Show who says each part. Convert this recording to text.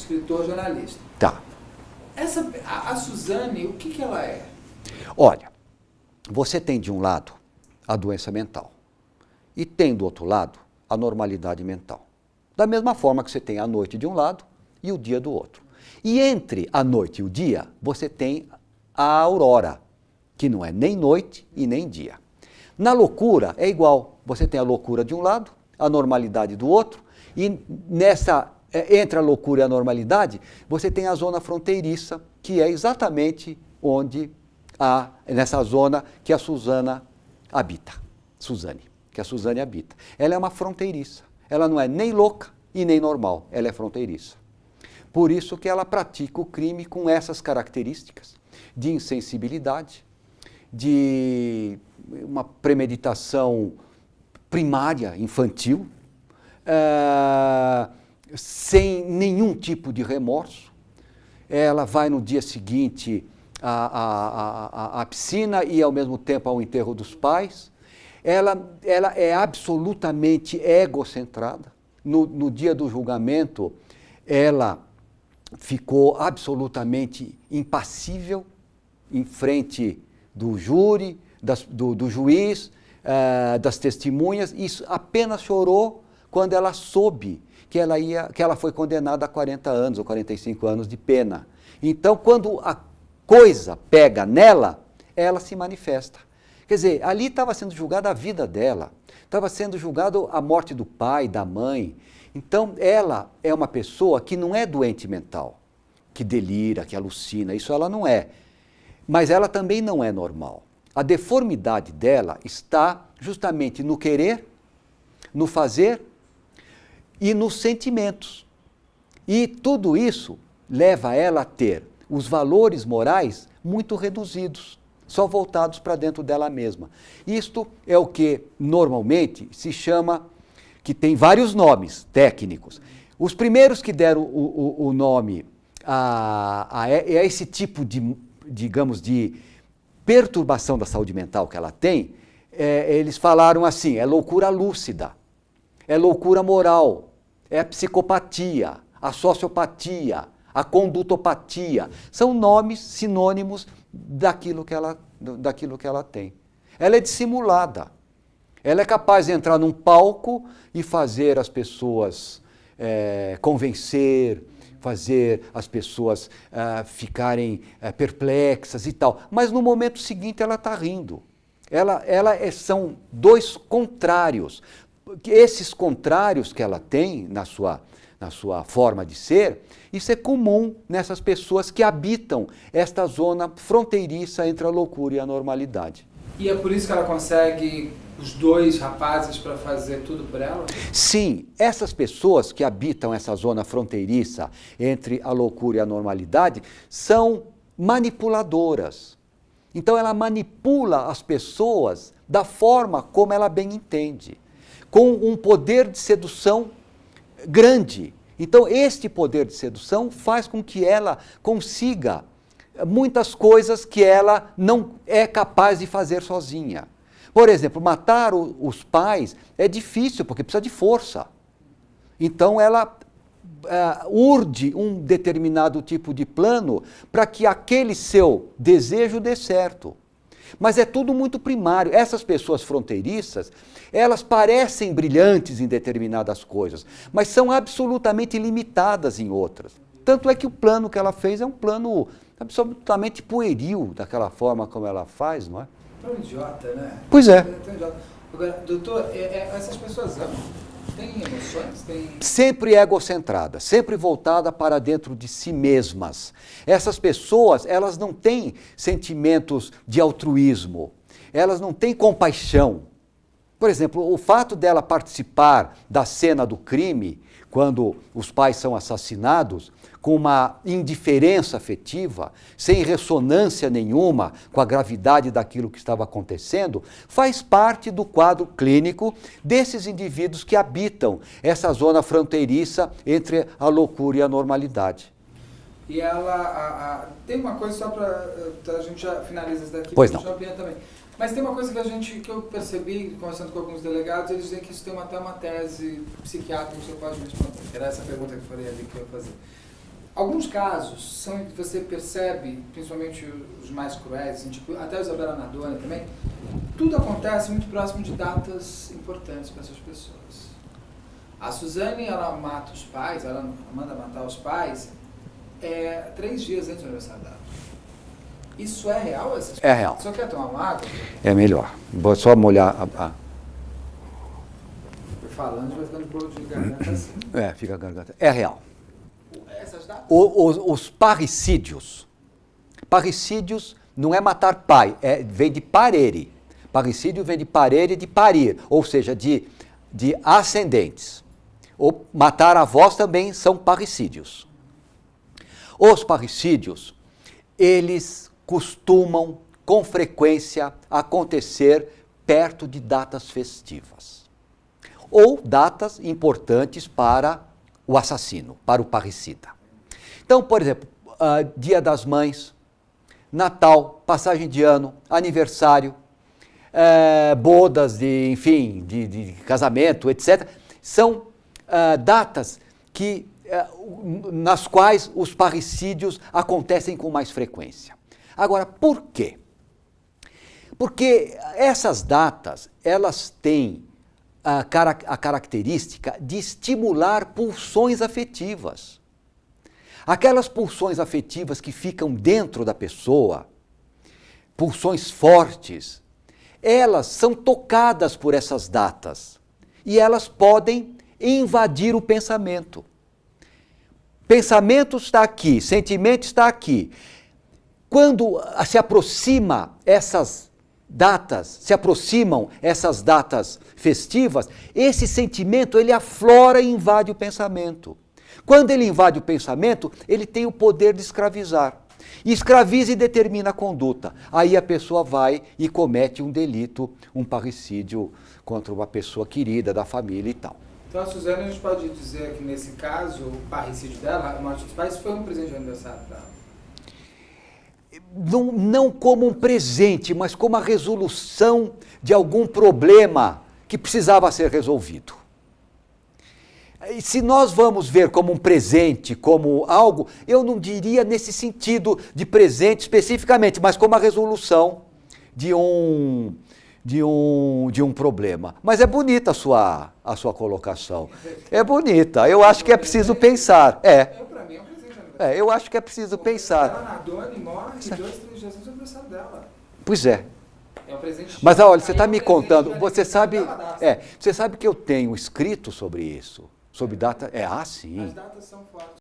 Speaker 1: escritor, jornalista.
Speaker 2: Tá.
Speaker 1: A Suzane, o que ela é?
Speaker 2: Olha, você tem de um lado a doença mental e tem do outro lado a normalidade mental. Da mesma forma que você tem a noite de um lado e o dia do outro. E entre a noite e o dia, você tem a aurora, que não é nem noite e nem dia. Na loucura é igual, você tem a loucura de um lado, a normalidade do outro, e entre a loucura e a normalidade, você tem a zona fronteiriça, que é exatamente onde nessa zona que a Suzane habita. Ela é uma fronteiriça. Ela não é nem louca e nem normal, ela é fronteiriça. Por isso que ela pratica o crime com essas características de insensibilidade, de uma premeditação primária, infantil, sem nenhum tipo de remorso. Ela vai no dia seguinte à piscina e ao mesmo tempo ao enterro dos pais. Ela é absolutamente egocentrada. No dia do julgamento, ela ficou absolutamente impassível em frente do júri, do juiz, das testemunhas, e apenas chorou quando ela soube que ela foi condenada a 40 anos ou 45 anos de pena. Então, quando a coisa pega nela, ela se manifesta. Quer dizer, ali estava sendo julgada a vida dela, estava sendo julgado a morte do pai, da mãe. Então, ela é uma pessoa que não é doente mental, que delira, que alucina, isso ela não é. Mas ela também não é normal. A deformidade dela está justamente no querer, no fazer e nos sentimentos. E tudo isso leva ela a ter os valores morais muito reduzidos, só voltados para dentro dela mesma. Isto é o que normalmente se chama, que tem vários nomes técnicos. Os primeiros que deram o nome a esse tipo de, digamos, de perturbação da saúde mental que ela tem, eles falaram assim, é loucura lúcida, é loucura moral, é a psicopatia, a sociopatia, a condutopatia. São nomes sinônimos daquilo que ela tem. Ela é dissimulada. Ela é capaz de entrar num palco e fazer as pessoas convencer, fazer as pessoas ficarem perplexas e tal. Mas no momento seguinte ela está rindo. São dois contrários. Esses contrários que ela tem na sua forma de ser, isso é comum nessas pessoas que habitam esta zona fronteiriça entre a loucura e a normalidade.
Speaker 1: E é por isso que ela consegue os dois rapazes para fazer tudo por ela?
Speaker 2: Sim, essas pessoas que habitam essa zona fronteiriça entre a loucura e a normalidade são manipuladoras. Então ela manipula as pessoas da forma como ela bem entende, com um poder de sedução grande. Então este poder de sedução faz com que ela consiga muitas coisas que ela não é capaz de fazer sozinha. Por exemplo, matar os pais é difícil, porque precisa de força. Então ela urde um determinado tipo de plano para que aquele seu desejo dê certo. Mas é tudo muito primário. Essas pessoas fronteiriças, elas parecem brilhantes em determinadas coisas, mas são absolutamente limitadas em outras. Tanto é que o plano que ela fez é um plano absolutamente pueril, daquela forma como ela faz, não é?
Speaker 1: Tão idiota, né?
Speaker 2: Pois é.
Speaker 1: Tão idiota. Agora, doutor, essas pessoas amam? Têm emoções?
Speaker 2: Sempre egocentrada, sempre voltada para dentro de si mesmas. Essas pessoas, elas não têm sentimentos de altruísmo, elas não têm compaixão. Por exemplo, o fato dela participar da cena do crime, quando os pais são assassinados, com uma indiferença afetiva, sem ressonância nenhuma com a gravidade daquilo que estava acontecendo, faz parte do quadro clínico desses indivíduos que habitam essa zona fronteiriça entre a loucura e a normalidade.
Speaker 1: E ela... tem uma coisa só para... a gente já finaliza isso daqui.
Speaker 2: Pois não.
Speaker 1: Também. Mas tem uma coisa que eu percebi, conversando com alguns delegados, eles dizem que isso tem até uma tese psiquiátrica que você pode me responder. Era essa pergunta que eu falei ali que eu ia fazer. Alguns casos são que você percebe, principalmente os mais cruéis, assim, tipo, até o Isabela Nardoni também, tudo acontece muito próximo de datas importantes para essas pessoas. A Suzane, ela mata os pais, ela manda matar os pais 3 dias antes do aniversário dela. Isso é real?
Speaker 2: É real.
Speaker 1: Só quer tomar uma água?
Speaker 2: É melhor. Vou só molhar a...
Speaker 1: Falando, vai ficando bolo de garganta assim.
Speaker 2: Fica a garganta. É real.
Speaker 1: Essas datas?
Speaker 2: Os parricídios não é matar pai, vem de parere. Parricídio vem de parere, de parir, ou seja, de ascendentes. Ou matar avós também são parricídios. Os parricídios, eles costumam, com frequência, acontecer perto de datas festivas. Ou datas importantes para o assassino, para o parricida. Então, por exemplo, Dia das Mães, Natal, passagem de ano, aniversário, bodas de casamento, etc. São datas nas quais os parricídios acontecem com mais frequência. Agora, por quê? Porque essas datas, elas têm a característica de estimular pulsões afetivas. Aquelas pulsões afetivas que ficam dentro da pessoa, pulsões fortes, elas são tocadas por essas datas e elas podem invadir o pensamento. Pensamento está aqui, sentimento está aqui. Quando se aproximam essas datas festivas, esse sentimento ele aflora e invade o pensamento. Quando ele invade o pensamento, ele tem o poder de escravizar. Escraviza e determina a conduta. Aí a pessoa vai e comete um delito, um parricídio contra uma pessoa querida, da família e tal.
Speaker 1: Então, a Suzane, a gente pode dizer que nesse caso, o parricídio dela, a morte dos pais, foi um presente de aniversário dela.
Speaker 2: Não como um presente, mas como a resolução de algum problema que precisava ser resolvido. E se nós vamos ver como um presente, como algo, eu não diria nesse sentido de presente especificamente, mas como a resolução de um problema. Mas é bonita a sua colocação. É bonita. Eu acho que é preciso pensar.
Speaker 1: Para mim é um presente de aniversário.
Speaker 2: Eu acho que é preciso pensar.
Speaker 1: Ela Nardoni morre 2, 3 dias antes do aniversário dela.
Speaker 2: Pois é.
Speaker 1: É um presente.
Speaker 2: Mas olha, você está me contando, você sabe que eu tenho escrito sobre isso, sobre data. Sim.
Speaker 1: As datas são fortes.